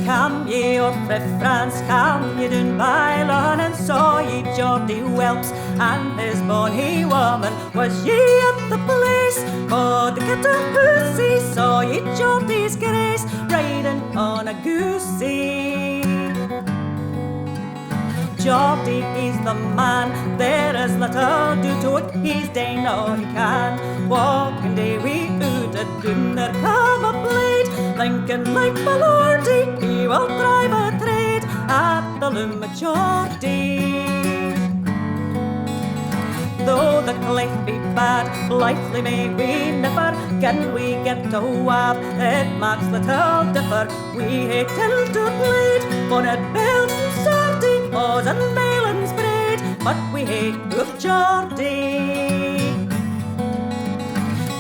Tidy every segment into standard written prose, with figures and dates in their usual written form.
Come ye up frae France, come ye down by Lon, and saw ye Geordie whelps, and his bonny woman. Was ye at the place called the Catahoosie? Saw ye Geordie's grace riding on a goosey? Geordie, he's the man, there is little due to it, he's dane all he can. Walking day we ooted, doon there come a blade, thinking like my lordie, he will drive a trade at the loom of Geordie. Though the cliff be bad, blithely may we nipper, can we get a wab, it makes little differ. We hae tilt or blade, bonnet bells and sardine, oars and mailings braid, but we hate hoof Geordie.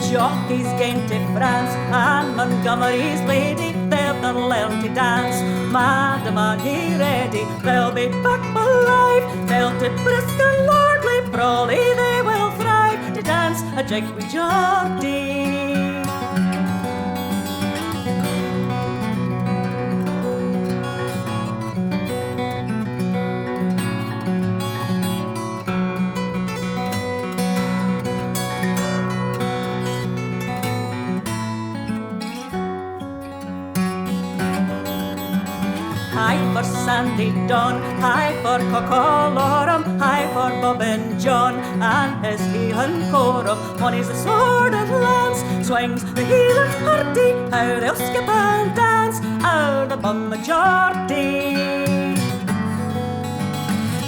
Jockeys gain to France, and Montgomery's lady, they've done learn to dance. Madam, are ye ready? They'll be back alive, belted brisk and lordly, brawly they will thrive to dance a jig with Geordie. High for Sandy Don, high for Cockalorum, high for Bob and John, and his heel and corum. One is the sword and lance, swings the heel and hurdy, how they'll skip and dance out upon the Geordie.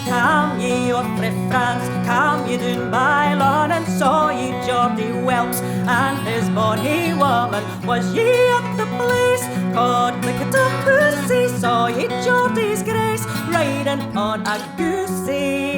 Come ye up frae France, come ye down by Lon, and saw ye Geordie whelps, and his bonny woman. Was ye at the place called the Catahoosie? Saw ye Geordie's grace riding on a goosey?